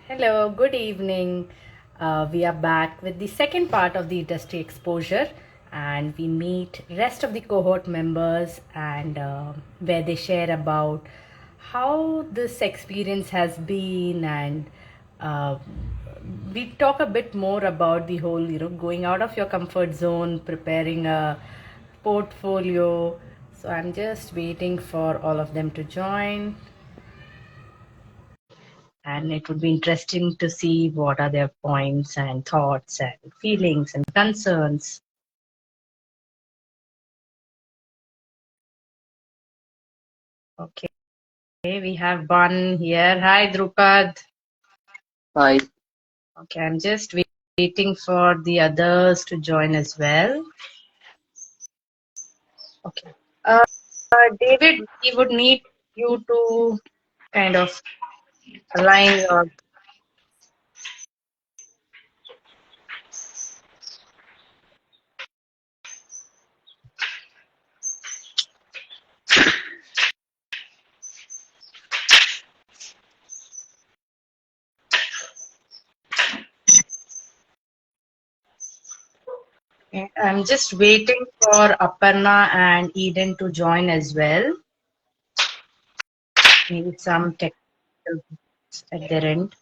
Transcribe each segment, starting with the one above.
Hello, good evening. We are back with the second part of the industry exposure, and we meet rest of the cohort members and where they share about how this experience has been, and uh, we talk a bit more about the whole, going out of your comfort zone, preparing a portfolio. So I'm just waiting for all of them to join, and it would be interesting to see what are their points and thoughts and feelings and concerns. Okay, we have one here. Hi, Drupad. Hi. Okay, I'm just waiting for the others to join as well. Okay. David, we would need you to kind of align your. Okay, I'm just waiting for Aparna and Eden to join as well. Maybe some technical at their end.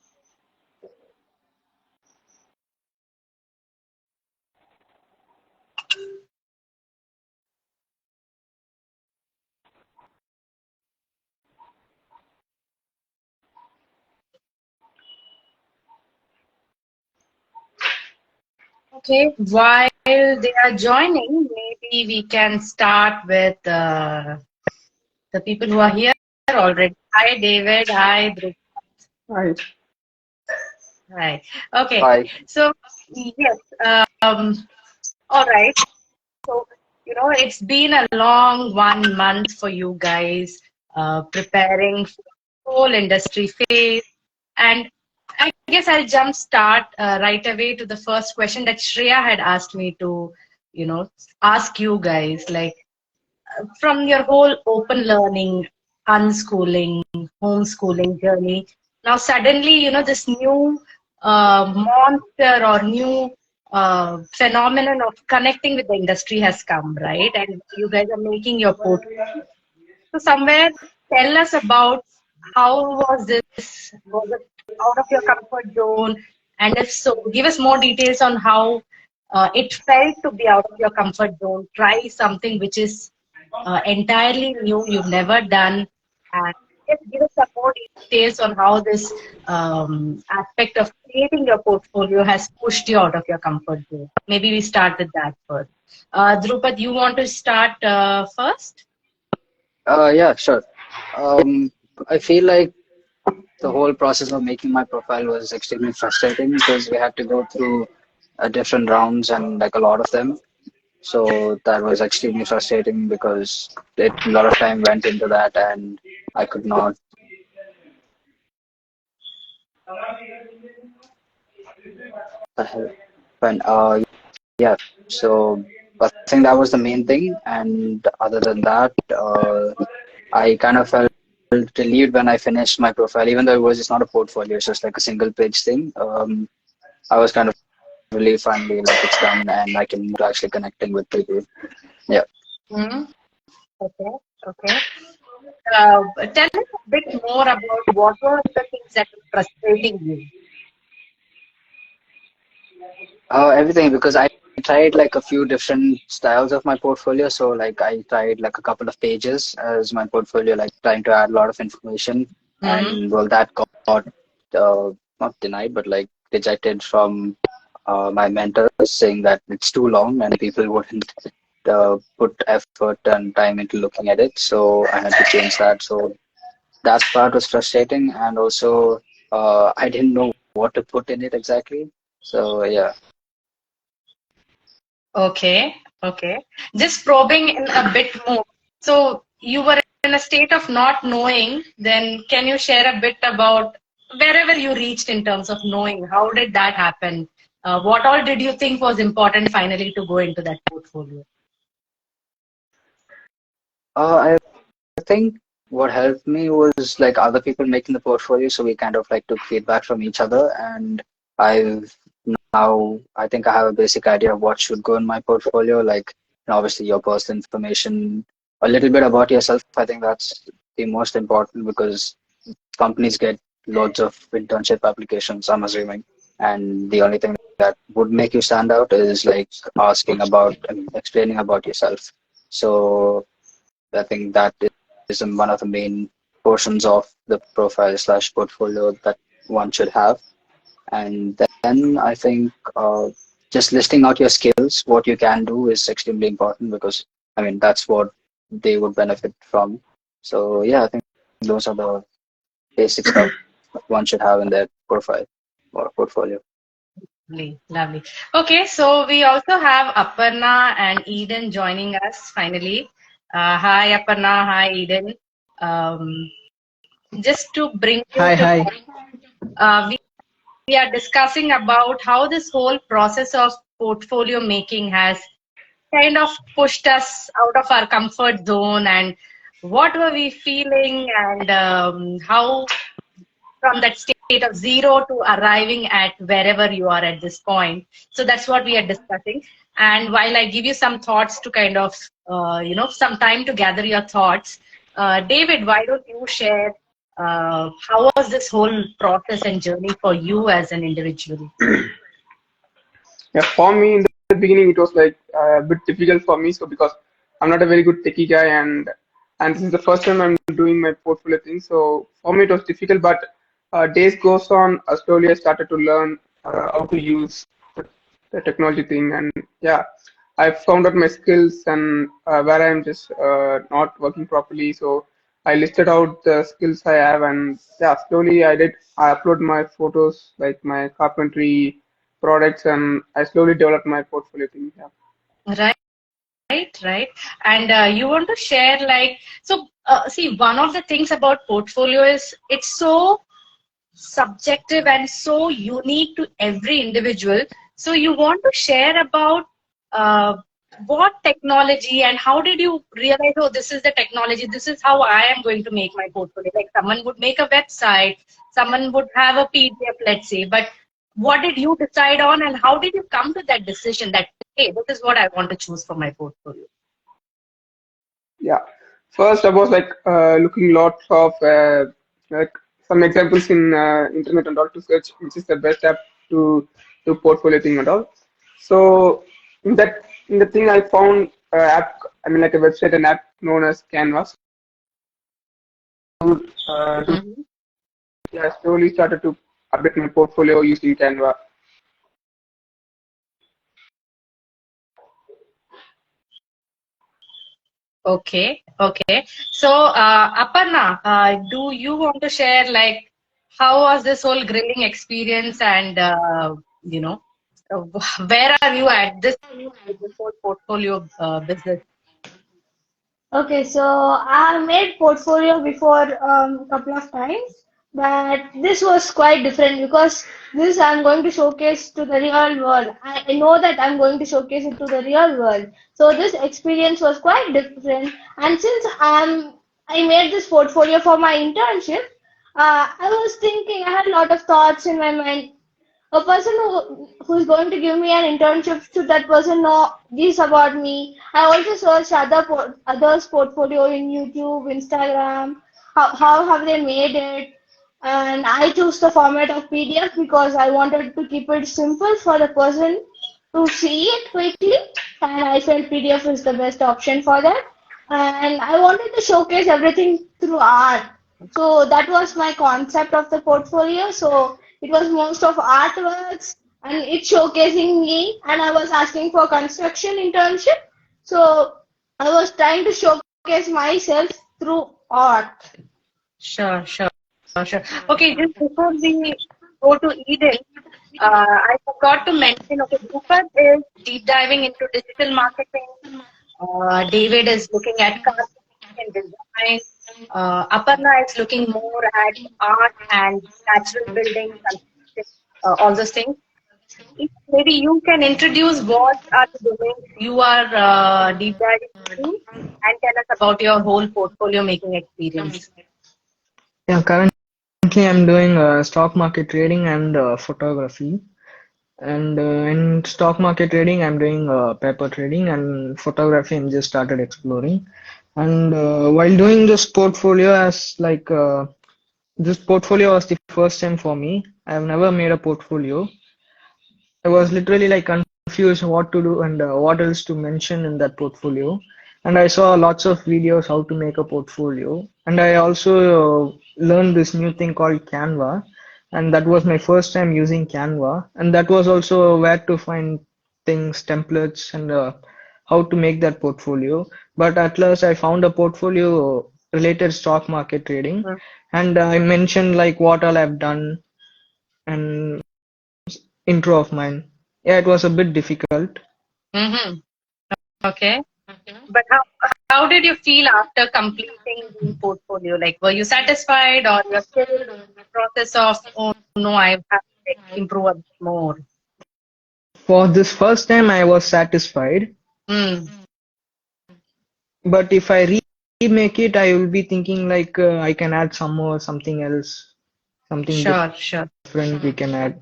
Okay, while they are joining, maybe we can start with the people who are here already. Hi, David. Hi, Dhruv. Hi. Hi. Okay, Hi. so yes, all right. So, it's been a long 1 month for you guys preparing for the whole industry phase. And I guess I'll jump start right away to the first question that Shreya had asked me to, ask you guys. Like, from your whole open learning, unschooling, homeschooling journey, now suddenly, this new monster or new phenomenon of connecting with the industry has come, right? And you guys are making your portfolio. So somewhere, tell us about how was this? Was it out of your comfort zone? And if so, give us more details on how it felt to be out of your comfort zone. Try something which is entirely new, you've never done, and just give us some more details on how this aspect of creating your portfolio has pushed you out of your comfort zone. Maybe we start with that first. Drupad, you want to start first? Yeah, sure. Um, I feel like the whole process of making my profile was extremely frustrating because we had to go through different rounds and like a lot of them. So that was extremely frustrating because a lot of time went into that and I could not. When yeah, so I think that was the main thing. And other than that, I kind of felt relieved when I finished my profile, even though it was just not a portfolio, it's just like a single page thing. I was kind of relieved finally, like it's done and I can move to actually connecting with people. Yeah. Hmm. Okay, okay. Tell us a bit more about what were the things that were frustrating you. Everything because I tried like a few different styles of my portfolio. So like I tried like a couple of pages as my portfolio, like trying to add a lot of information, Mm-hmm. and well, that got not denied, but like rejected from my mentors, saying that it's too long and people wouldn't put effort and time into looking at it. So I had to change that. So that part was frustrating, and also I didn't know what to put in it exactly. So yeah. Okay, okay. Just probing in a bit more. So you were in a state of not knowing, then can you share a bit about wherever you reached in terms of knowing? How did that happen? What all did you think was important finally to go into that portfolio? I think. what helped me was like other people making the portfolio, so we kind of like took feedback from each other, and I've now I think I have a basic idea of what should go in my portfolio, like obviously your personal information, a little bit about yourself. I think that's the most important because companies get loads of internship applications, I'm assuming, and the only thing that would make you stand out is like asking about and explaining about yourself. So I think that is one of the main portions of the profile slash portfolio that one should have. And then I think just listing out your skills, what you can do is extremely important because I mean that's what they would benefit from. So yeah, I think those are the basic stuff one should have in their profile or portfolio. Lovely, lovely. Okay, so we also have Aparna and Eden joining us finally. Hi, Aparna. Hi, Eden. Um, just to bring you Hi, to hi. life, we are discussing about how this whole process of portfolio making has kind of pushed us out of our comfort zone and what were we feeling and how from that state of zero to arriving at wherever you are at this point. So that's what we are discussing. And while I give you some thoughts to kind of, some time to gather your thoughts, David, why don't you share how was this whole process and journey for you as an individual? Yeah, for me in the beginning it was like a bit difficult for me. So because I'm not a very good techie guy, and this is the first time I'm doing my portfolio thing. So for me it was difficult, but days goes on. Slowly I started to learn how to use the technology thing, and yeah, I found out my skills and where I'm just not working properly. So I listed out the skills I have, and yeah, slowly I upload my photos like my carpentry products, and I slowly developed my portfolio thing. Yeah. Right. And you want to share like, so see, one of the things about portfolio is it's so subjective and so unique to every individual. So you want to share about uh, what technology and how did you realize, oh, this is the technology, this is how I am going to make my portfolio. Like someone would make a website, someone would have a PDF, let's say, but what did you decide on and how did you come to that decision that, hey, this is what I want to choose for my portfolio? Yeah. First, I was like looking lots of like some examples in internet and all to search which is the best app to do portfolio thing and all. So in the thing I found app, I mean like a website and app known as Canvas. To Mhm. yeah, slowly started to update my portfolio using Canva. Okay. So, Aparna, do you want to share like how was this whole grilling experience and uh, where are you at this whole portfolio business? Okay, so I made portfolio before couple of times, but this was quite different because this I'm going to showcase to the real world. I know that I'm going to showcase it to the real world. So this experience was quite different. And since I made this portfolio for my internship, I was thinking I had a lot of thoughts in my mind. A person who's going to give me an internship, should that person know this about me? I also searched others portfolio in YouTube, Instagram. How have they made it? And I chose the format of PDF because I wanted to keep it simple for the person to see it quickly, and I felt PDF is the best option for that. And I wanted to showcase everything through art. So that was my concept of the portfolio. So it was most of artworks and it's showcasing me, and I was asking for construction internship. So I was trying to showcase myself through art. Sure. Okay, just before we go to Eden, I forgot to mention, okay, Rupert is deep diving into digital marketing. David is looking at carpentry and design. Aparna is looking more at art and natural building, construction, all those things. Maybe you can introduce what are the domains you are deep diving into. and tell us about your whole portfolio making experience. Yeah, currently I'm doing stock market trading and photography. And in stock market trading, I'm doing paper trading, and photography, I'm just started exploring. And while doing this portfolio, this portfolio was the first time for me. I've never made a portfolio. I was literally like confused what to do and what else to mention in that portfolio. And I saw lots of videos how to make a portfolio. And I also learned this new thing called Canva. And that was my first time using Canva. And that was also where to find things, templates, and how to make that portfolio. But at last, I found a portfolio related stock market trading. And I mentioned like what all I've done and intro of mine. Yeah, it was a bit difficult. Mm-hmm. Okay. But how did you feel after completing the portfolio? Like, were you satisfied, or you're still in the process of, oh no, I have to like, improve a bit more? For this first time, I was satisfied. Mm. But if I remake it, I will be thinking like I can add some more, something else, something Sure, sure. different we can add.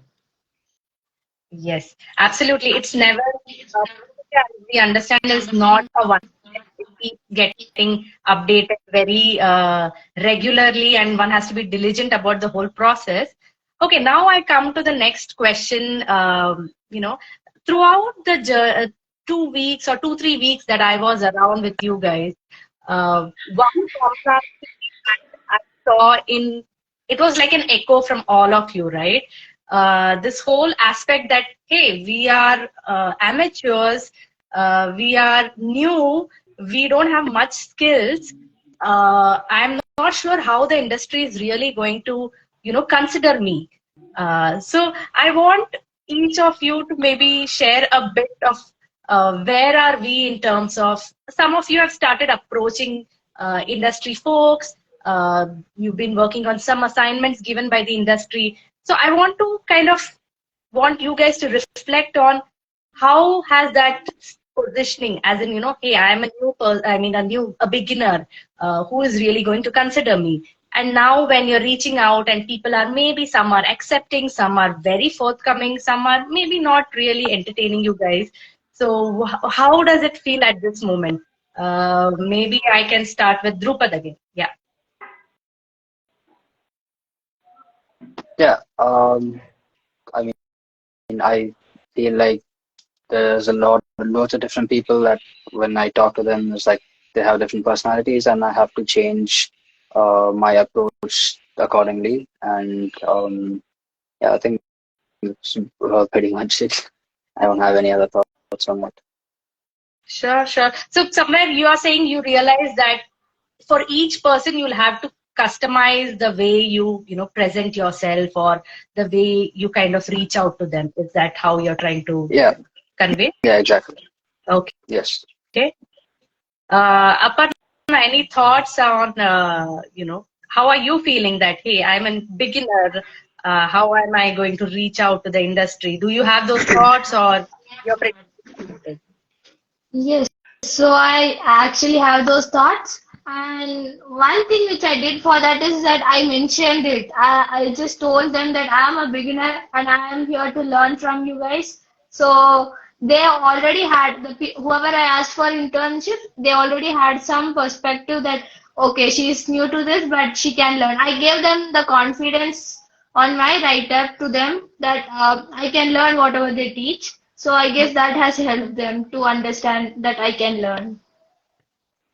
Yes, absolutely. It's never, we understand is not a one. It keeps getting updated very regularly, and one has to be diligent about the whole process. Okay, now I come to the next question. Throughout the 2 weeks or 2, 3 weeks that I was around with you guys, one commonality I saw in it was like an echo from all of you, right? This whole aspect that hey, we are amateurs, we are new, we don't have much skills. I'm not sure how the industry is really going to, consider me. So I want each of you to maybe share a bit of where are we in terms of. Some of you have started approaching industry folks. You've been working on some assignments given by the industry. So I want to want you guys to reflect on how has that positioning, as in, hey, I'm a new person, a beginner who is really going to consider me. And now when you're reaching out and people are maybe some are accepting, some are very forthcoming, some are maybe not really entertaining you guys. So how does it feel at this moment? Maybe I can start with Drupad again. Yeah. Yeah. I mean, I feel like there's lots of different people that when I talk to them, it's like they have different personalities, and I have to change my approach accordingly. And yeah, I think it's pretty much it. I don't have any other thoughts on that. Sure, sure. So somewhere you are saying you realize that for each person you'll have to customize the way you present yourself, or the way you kind of reach out to them. Is that how you're trying to convey? Yeah, exactly. Okay. Yes. Okay. Aparna, any thoughts on how are you feeling that hey, I'm a beginner? How am I going to reach out to the industry? Do you have those thoughts, or you're pretty confident? Yes, so I actually have those thoughts. And one thing which I did for that is that I mentioned it. I just told them that I am a beginner and I am here to learn from you guys. So they already had whoever I asked for internship, they already had some perspective that okay, she is new to this, but she can learn. I gave them the confidence on my write-up to them that I can learn whatever they teach. So I guess that has helped them to understand that I can learn.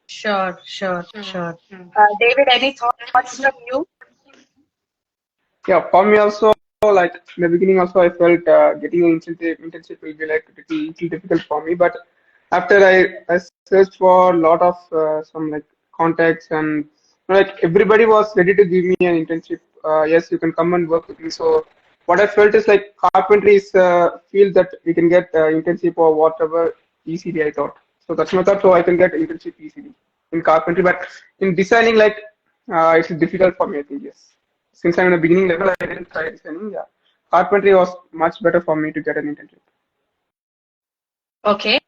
Sure, sure, sure. David, any thoughts from you? Yeah, for me also, like in the beginning also, I felt getting an internship will be like little difficult for me. But after I searched for a lot of some like contacts, and like everybody was ready to give me an internship. Yes, you can come and work with me. So what I felt is like carpentry is field that we can get internship or whatever easily. I thought so. That's my thought. So I can get internship easily in carpentry, but in designing, like it's difficult for me. I think yes. Since I'm in the beginning level, I didn't try designing. Yeah, carpentry was much better for me to get an internship. Okay.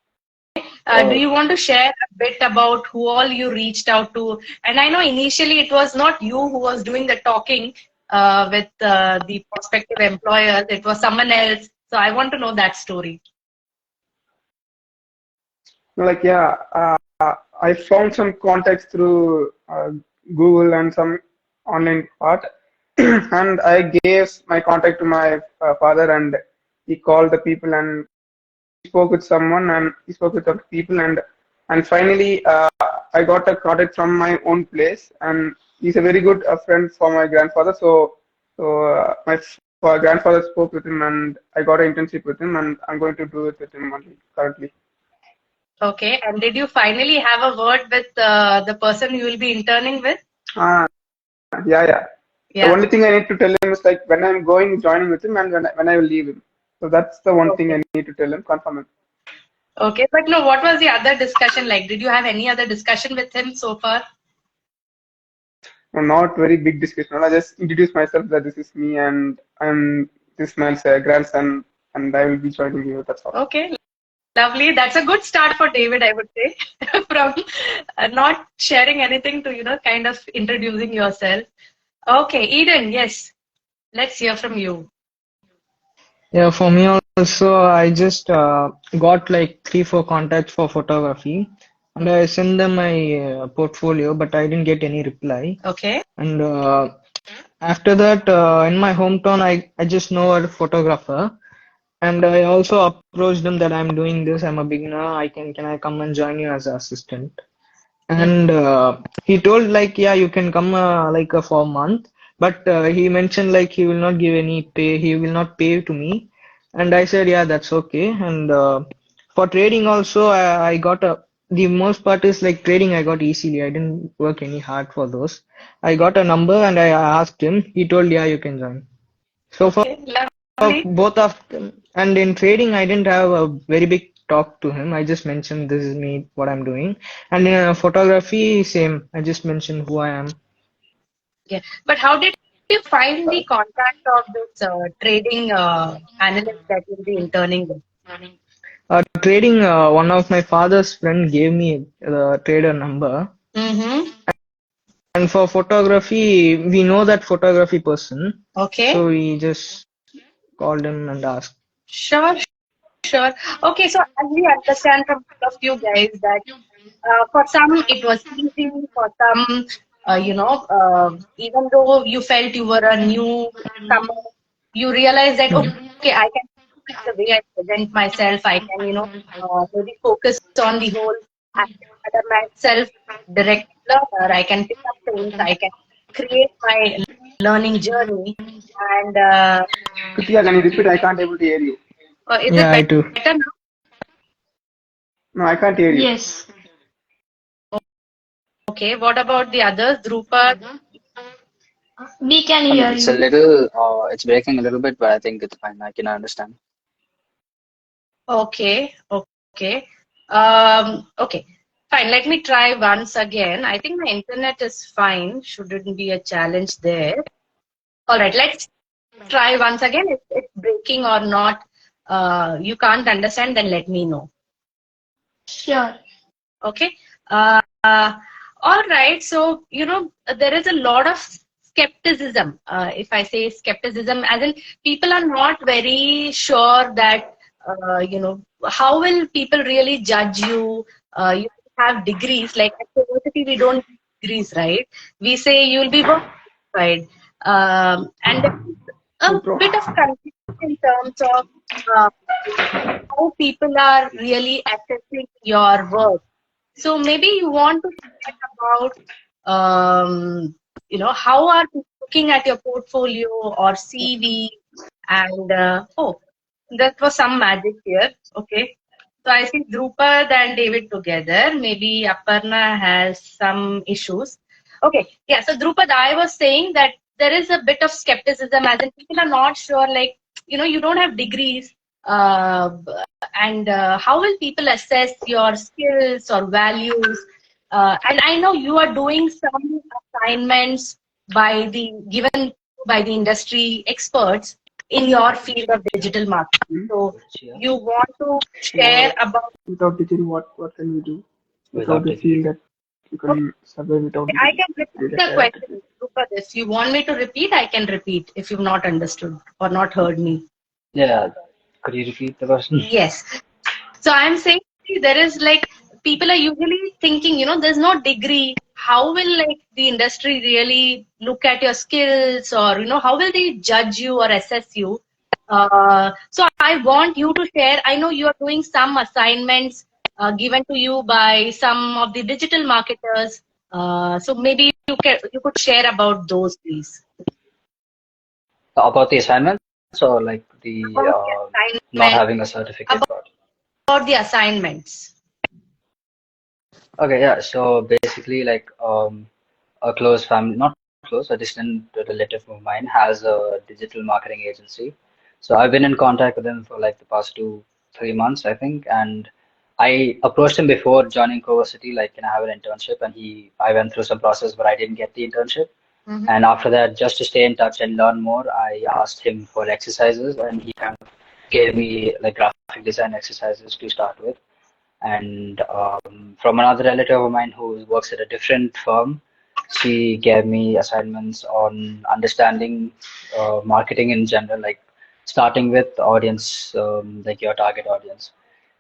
Do you want to share a bit about who all you reached out to? And I know initially it was not you who was doing the talking with the prospective employers. It was someone else. So I want to know that story. Like, yeah, I found some contacts through Google and some online part, and I gave my contact to my father, and he called the people and spoke with someone, and he spoke with other people, and finally I got a contact from my own place, and he's a very good friend for my grandfather. My grandfather spoke with him, and I got an internship with him, and I'm going to do it with him only currently. Okay. And did you finally have a word with the person you will be interning with? Yeah, yeah. Yeah. The only thing I need to tell him is like when I'm joining with him, and when I will leave him. So that's the one thing I need to tell him, confirm him. Okay, but no, what was the other discussion like? Did you have any other discussion with him so far? No, not very big discussion. I just introduce myself that this is me, and I'm this man's grandson, and I will be joining you. That's all. Okay, lovely. That's a good start for David, I would say, from not sharing anything to, kind of introducing yourself. Okay, Eden, yes. Let's hear from you. Yeah, for me also, I just got like 3-4 contacts for photography, and I sent them my portfolio, but I didn't get any reply. Okay. And after that, in my hometown, I just know a photographer, and I also approached him that I'm doing this. I'm a beginner. Can I come and join you as an assistant? And he told like, yeah, you can come for a month, but he mentioned like he will not give any pay. He will not pay to me. And I said, yeah, that's okay. And for trading also, I got the most part is like trading I got easily. I didn't work any hard for those. I got a number and I asked him. He told, yeah, you can join. So for both of them, and in trading, I didn't have a very big talk to him. I just mentioned this is me, what I'm doing. And in photography, same. I just mentioned who I am. Yeah, but how did you find the contact of this trading analyst that you'll be interning with? Trading, one of my father's friend gave me the trader number. Mm-hmm. And for photography, we know that photography person. Okay. So we just called him and asked. Sure. Okay, so as we understand from all of you guys that for some it was easy, for some, even though you felt you were a newcomer, you realized that, okay, I can change the way I present myself. I can, maybe focus on the whole aspect of myself, direct learner. I can pick up things. I can create my learning journey. And Kritika, can you repeat? I can't able to hear you. is Yeah, I it do. better now? No, I can't hear you. Yes. Okay, what about the others? Drupad? We can hear It's a you. little, it's breaking a little bit, but I think it's fine. I can understand. Okay. Okay. Fine. Let me try once again. I think my internet is fine. Shouldn't be a challenge there. All right. Let's try once again. If it's breaking or not, you can't understand, then let me know. Sure. Okay. All right. So, there is a lot of skepticism. If I say skepticism, as in people are not very sure that, how will people really judge you? You have degrees. Like at university, we don't have degrees, right? We say you'll be verified. And there is a bit of confusion in terms of how people are really assessing your work. So maybe you want to talk about, how are people looking at your portfolio or CV? And that was some magic here. Okay. So I see Drupad and David together. Maybe Aparna has some issues. Okay. Yeah. So Drupad, I was saying that there is a bit of skepticism, as in people are not sure, like, you don't have degrees. And how will people assess your skills or values? And I know you are doing some assignments given by the industry experts in your field of digital marketing. Hmm? So Yeah. you want to share So about. without digital, what can we do? Without Without the digital. field that you Okay, can survive without I digital. can Could you repeat just the elaborate question. it? Look at this. You want me to repeat? I can repeat if you've not understood or not heard me. Yeah. Could you repeat the question? Yes. So I'm saying there is like people are usually thinking, there's no degree. How will like the industry really look at your skills, or how will they judge you or assess you? So I want you to share. I know you are doing some assignments given to you by some of the digital marketers. So maybe you could share about those, please. About the assignments or like the About the not assignment, having a certificate part? about the assignments. Okay, yeah. So basically, like a close family, not close, a distant relative of mine has a digital marketing agency. So I've been in contact with him for like the past 3 months, I think, and I approached him before joining CoVersity, like, can I have an internship? And I went through some process, but I didn't get the internship. Mm-hmm. And after that, just to stay in touch and learn more, I asked him for exercises, and he kind of gave me like graphic design exercises to start with. And from another relative of mine who works at a different firm, she gave me assignments on understanding marketing in general, like starting with audience, like your target audience.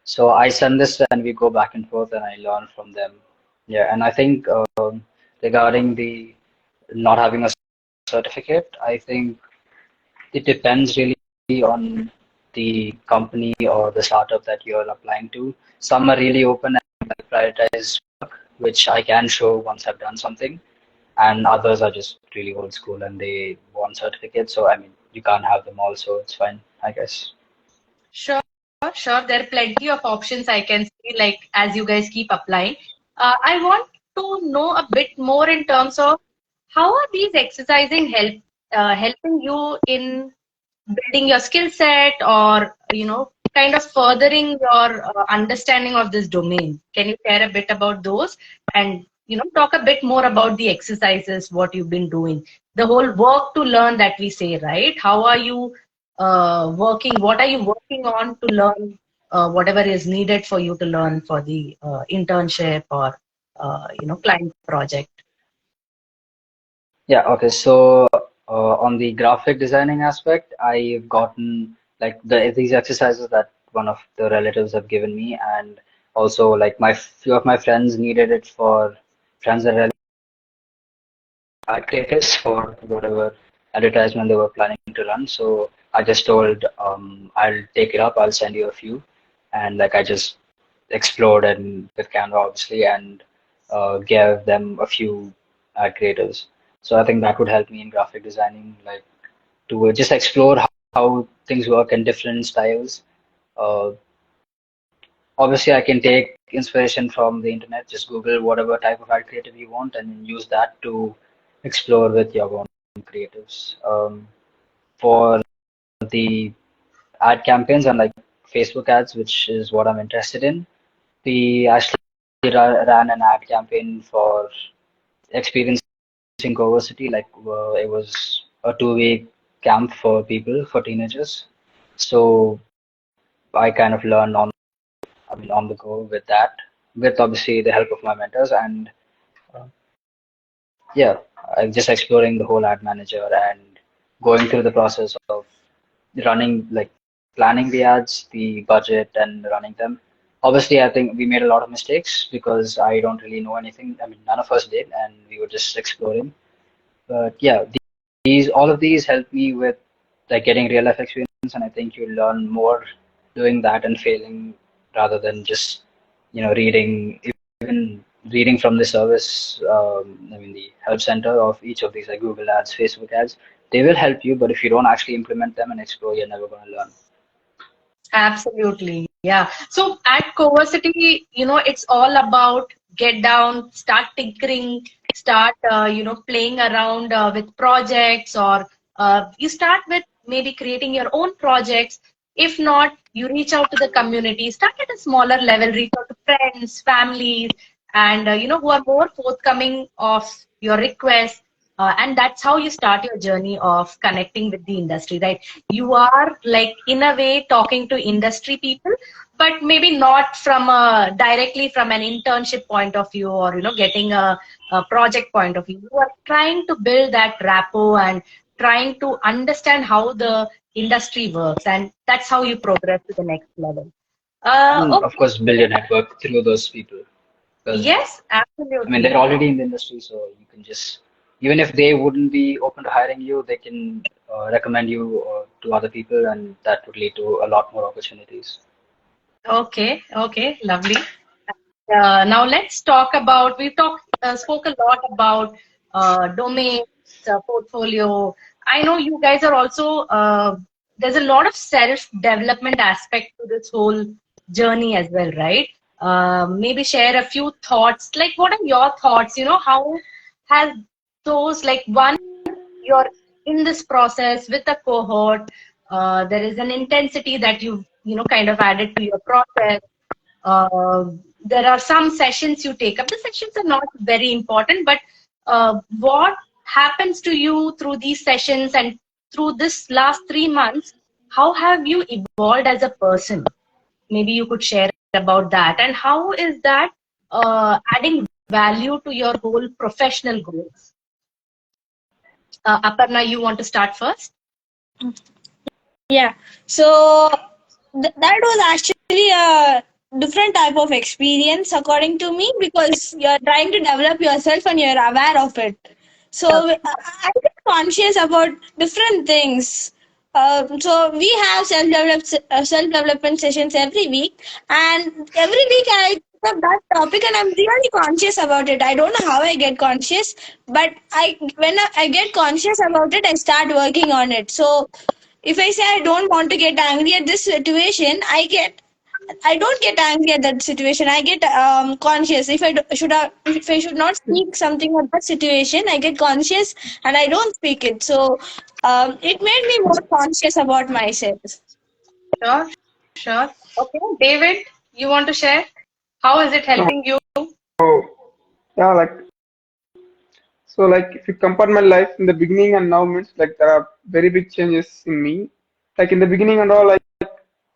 So I send this and we go back and forth and I learn from them. Yeah, and I think regarding the not having a certificate, I think it depends really on the company or the startup that you're applying to. Some are really open and like, prioritize work, which I can show once I've done something, and others are just really old school and they want certificates. So I mean, you can't have them all, so it's fine, I guess. Sure, sure. There are plenty of options I can see, like as you guys keep applying. I want to know a bit more in terms of how are these exercising helping you in building your skill set, or kind of furthering your understanding of this domain. Can you share a bit about those, and talk a bit more about the exercises, what you've been doing, the whole work to learn that we say, right? How are you working, what are you working on to learn whatever is needed for you to learn for the internship or client project? Yeah, okay. So on the graphic designing aspect, I've gotten like these exercises that one of the relatives have given me, and also like my few of my friends needed it for friends that are ad creators for whatever advertisement they were planning to run. So I just told I'll take it up, I'll send you a few, and like I just explored and with Canva obviously and gave them a few ad creators. So I think that would help me in graphic designing, like to just explore how things work in different styles. Uh, Obviously, I can take inspiration from the internet, just Google whatever type of ad creative you want and use that to explore with your own creatives. For the ad campaigns and like Facebook ads, which is what I'm interested in, we actually ran an ad campaign for experiencing CoVersity. Like it was a 2 week camp for people, for teenagers. So I kind of learned on the go with that, with obviously the help of my mentors. And uh, yeah, I'm just exploring the whole ad manager and going through the process of running, like planning the ads, the budget, and running them. Obviously, I think we made a lot of mistakes because I don't really know anything. I mean, none of us did, and we were just exploring. But yeah, these all of these help me with like getting real life experience, and I think you learn more doing that and failing rather than just reading. Even reading from the service, I mean the help center of each of these like Google ads, Facebook ads, they will help you, but if you don't actually implement them and explore, you're never going to learn. Absolutely. Yeah. So at CoVersity, it's all about get down, start tinkering, start, playing around with projects, or you start with maybe creating your own projects. If not, you reach out to the community, start at a smaller level, reach out to friends, families, and, who are more forthcoming of your requests. And that's how you start your journey of connecting with the industry, right? You are like in a way talking to industry people, but maybe not from a directly from an internship point of view, or getting a project point of view. You are trying to build that rapport and trying to understand how the industry works, and that's how you progress to the next level. And of Okay. course, build your network through those people. Because Yes, I mean, they're absolutely. already in the industry, so you can just, even if they wouldn't be open to hiring you, they can recommend you to other people, and that would lead to a lot more opportunities. Okay, okay, lovely. Now let's talk about, spoke a lot about domains, portfolio. I know you guys are also, there's a lot of self-development aspect to this whole journey as well, right? Maybe share a few thoughts. Like, what are your thoughts? How has those, like, one, you're in this process with a cohort, there is an intensity that you've, kind of added to your process. uh, there are some sessions you take up. The sessions are not very important, but what happens to you through these sessions and through this last 3 months? How have you evolved as a person? Maybe you could share about that. And how is that adding value to your whole professional goals? Aparna, you want to start first? Yeah. So that was actually a different type of experience, according to me, because you're trying to develop yourself and you're aware of it. So I get conscious about different things. So we have self development sessions every week, and every week I pick up that topic, and I'm really conscious about it. I don't know how I get conscious, but I when I get conscious about it, I start working on it. So if I say I don't want to get angry at this situation, I don't get angry at that situation. I get conscious. If I should not speak something at that situation, I get conscious and I don't speak it. So it made me more conscious about myself. Sure, sure. Okay, David, you want to share? How is it So, helping you? yeah, like if you compare my life in the beginning and now, means like there are very big changes in me. Like in the beginning and all, like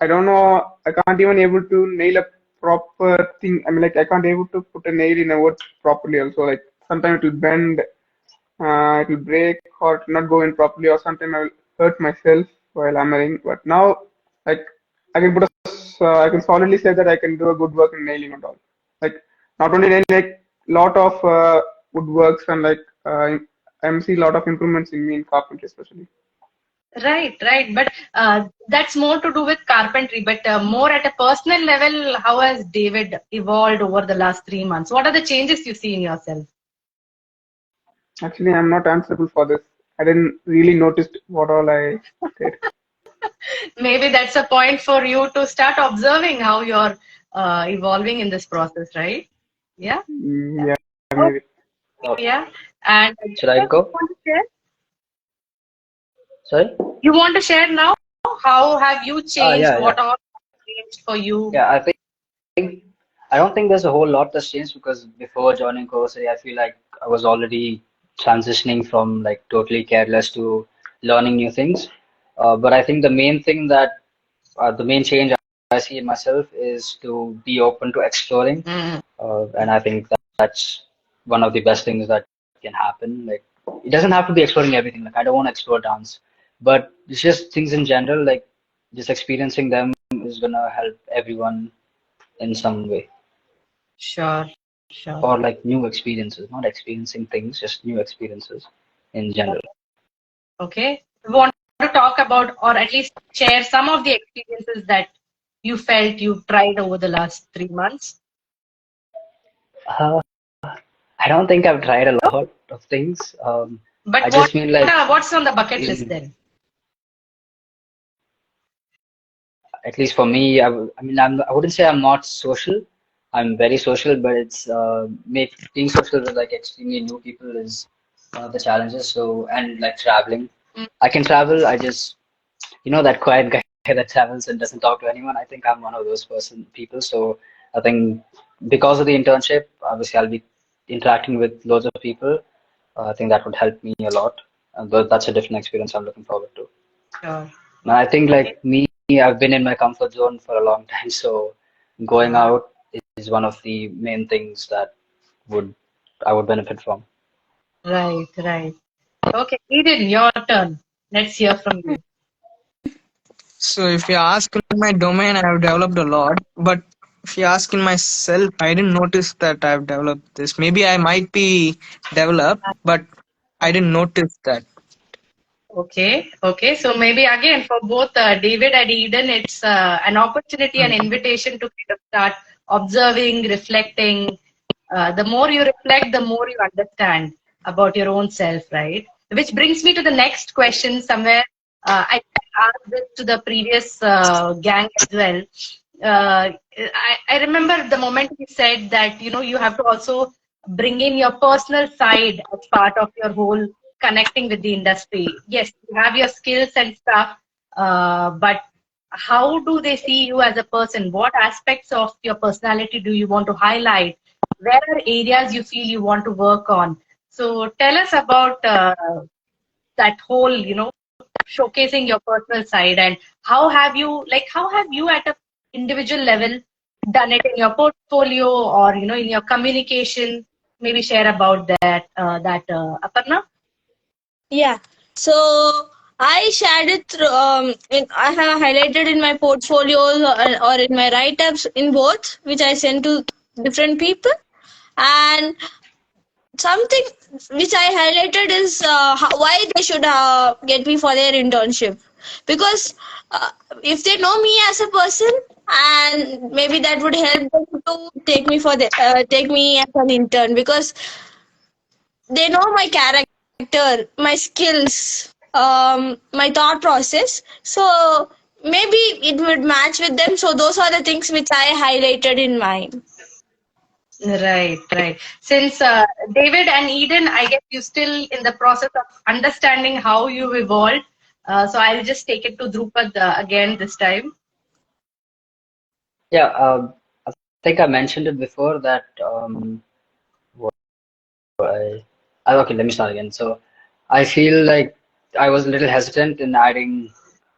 I don't know, I can't even able to nail a proper thing. I mean, like I can't able to put a nail in a word properly. Also, like sometimes it will bend, it will break, or it will not go in properly, or sometimes I will hurt myself while hammering. But now, like I can I can solidly say that I can do a good work in nailing and all. Like not only nailing, like lot of woodworks and like I'm see a lot of improvements in me in carpentry especially. Right, right. But that's more to do with carpentry. But more at a personal level, how has David evolved over the last 3 months? What are the changes you see in yourself? Actually, I'm not answerable for this. I didn't really notice what all I did. Maybe that's a point for you to start observing how you're evolving in this process, right? Yeah. Yeah, Oh, maybe. Okay, yeah. And should I Jacob, you go? want to share? Sorry? You want to share now? How have you changed? Yeah, What yeah. all changed for you? Yeah, think I don't think there's a whole lot that's changed because before joining CoVersity, I feel like I was already transitioning from like totally careless to learning new things. But I think the main thing that the main change I see in myself is to be open to exploring, Mm. and I think that's one of the best things that can happen. Like it doesn't have to be exploring everything. Like I don't want to explore dance, but it's just things in general. Like just experiencing them is gonna help everyone in some way, Sure, sure. or like new experiences, not experiencing things, just new experiences in general. Okay. We want to talk about, or at least share some of the experiences that you felt you've tried over the last 3 months. Uh, I don't think I've tried a lot of things. I But just mean like what's on the bucket list in then? at least for me, I mean, I wouldn't say I'm not social. I'm very social, but it's being social with like extremely new people is one of the challenges. So, and like traveling, Mm. I can travel. I just, that quiet guy that travels and doesn't talk to anyone. I think I'm one of those people. So, I think because of the internship, obviously I'll be interacting with loads of people. I think that would help me a lot. But that's a different experience I'm looking forward to. Sure. And I think Okay. like me, I've been in my comfort zone for a long time, so going Uh, out is one of the main things that would I would benefit from. right, right. Okay, Eden, your turn. Let's hear from you. So if you ask in my domain, I have developed a lot. But if you ask in myself, I didn't notice that I've developed this. Maybe I might be developed, but I didn't notice that. Okay, okay. So maybe again for both David and Eden, it's an opportunity, an invitation to kind of start observing, reflecting. The more you reflect, the more you understand about your own self, right? Which brings me to the next question. Somewhere I asked this to the previous gang as well. I remember the moment he said that you have to also bring in your personal side as part of your whole connecting with the industry. Yes, you have your skills and stuff, but how do they see you as a person? What aspects of your personality do you want to highlight? Where are areas you feel you want to work on? So tell us about that whole, showcasing your personal side, and how have you at a individual level done it in your portfolio or in your communication? Maybe share about that Aparna. Yeah. So I shared it through. I have highlighted in my portfolios or in my write-ups in both, which I send to different people. And something which I highlighted is why they should get me for their internship, because uh, if they know me as a person, and maybe that would help them to take me as an intern, because they know my character, my skills, my thought process. So maybe it would match with them. So those are the things which I highlighted in mine. Right, right. Since David and Eden, I guess you still in the process of understanding how you evolved. So I'll just take it to Drupad again this time. Yeah, I think I mentioned it before that okay, let me start again. So I feel like I was a little hesitant in adding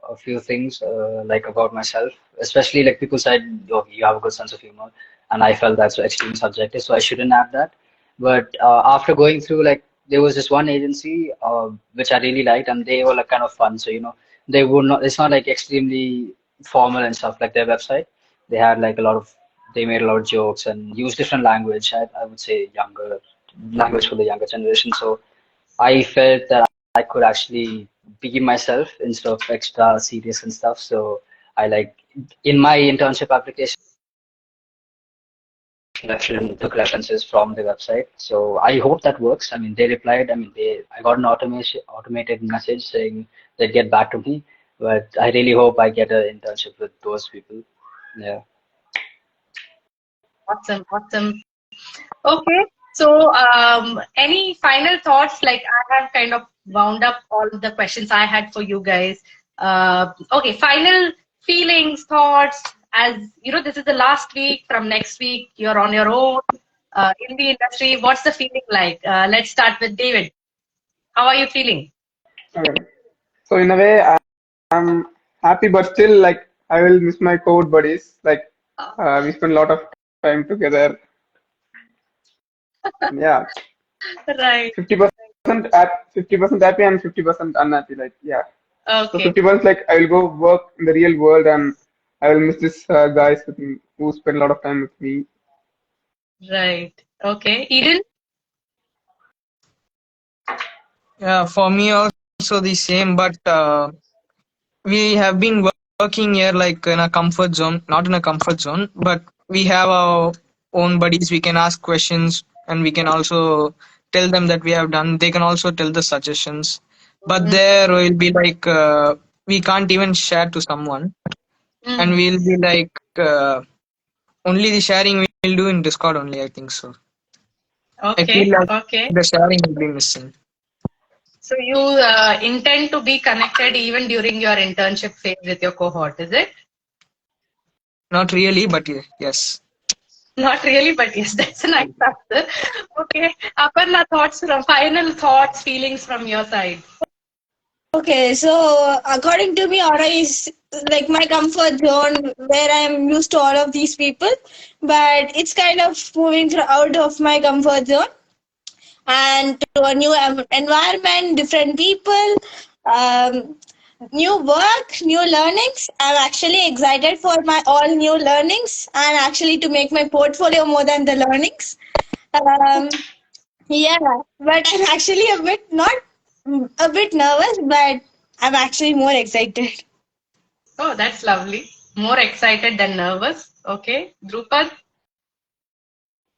a few things like about myself, especially like people said, "Oh, you have a good sense of humor," and I felt that's extremely subjective, so I shouldn't add that. But after going through like there was this one agency which I really liked, and they were like kind of fun. So they would not. It's not like extremely formal and stuff like their website. They had like a lot of. They made a lot of jokes and used different language. I would say younger language for the younger generation. So I felt that I could actually be myself instead of extra serious and stuff. So I like in my internship application took references from the website. So I hope that works. I mean, they replied. I mean, I got an automated message saying they'd get back to me. But I really hope I get an internship with those people. Yeah. Awesome, awesome. Okay. So, any final thoughts? Like, I have kind of wound up all the questions I had for you guys. Okay, final feelings, thoughts. As this is the last week. From next week, you're on your own in the industry. What's the feeling like? Let's start with David. How are you feeling? Okay. So in a way, I'm happy, but still, like, I will miss my code buddies. Like, we spend a lot of time together. Yeah, Right. 50% 50% happy and 50% unhappy. Like, yeah. So Okay. 50% like I will go work in the real world, and I will miss this guys with me, who spend a lot of time with me. Right. Okay. Eden. Yeah, for me also the same, but we have been working here like in a comfort zone, not in a comfort zone, but we have our own buddies. We can ask questions and we can also tell them that we have done. They can also tell the suggestions. But Mm, there will be like we can't even share to someone, and mm. we'll be like only the sharing we'll do in Discord only. I think so. I feel Okay. like Okay. the sharing will be missing. So you intend to be connected even during your internship phase with your cohort, is it? Not really, but yes. Not really, but yes, that's a nice answer. Okay, Aparna, final thoughts, feelings from your side. Okay, so according to me, Aura is like my comfort zone where I'm used to all of these people, but it's kind of moving out of my comfort zone and to a new environment, different people, um, new work, new learnings. I'm actually excited for my all new learnings and actually to make my portfolio more than the learnings. Um, yeah, but I'm actually a bit not a bit nervous, but I'm actually more excited. Oh, that's lovely. More excited than nervous. Okay, Drupad.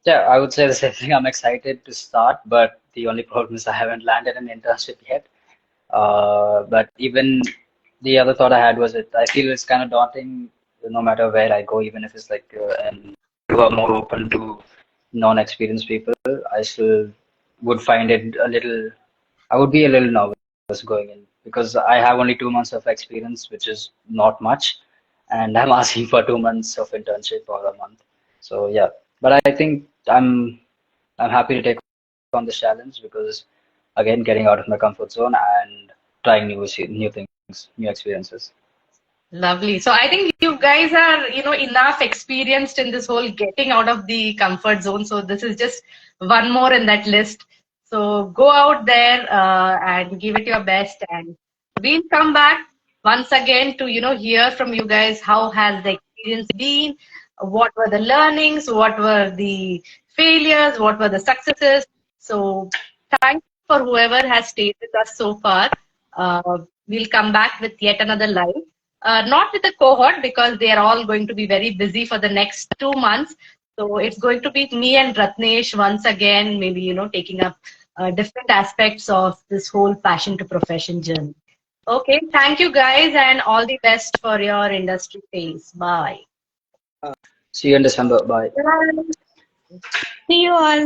Yeah, I would say the same thing. I'm excited to start, but the only problem is I haven't landed an internship yet. But even the other thought I had was that I feel it's kind of daunting no matter where I go, even if it's like and who are more open to non-experienced people. I still would find it a little, I would be a little nervous going in because I have only 2 months of experience, which is not much, and I'm asking for 2 months of internship or a month. So yeah, but I think I'm happy to take on this challenge because again, getting out of my comfort zone and trying new things, new experiences. Lovely. So I think you guys are, enough experienced in this whole getting out of the comfort zone. So this is just one more in that list. So go out there and give it your best, and we'll come back once again to, hear from you guys. How has the experience been? What were the learnings? What were the failures? What were the successes? So thanks for whoever has stayed with us so far. We'll come back with yet another live. Not with the cohort because they are all going to be very busy for the next 2 months. So it's going to be me and Ratnesh once again, maybe, taking up different aspects of this whole passion to profession journey. Okay, thank you guys and all the best for your industry phase. Bye. See you in December. Bye. See you all.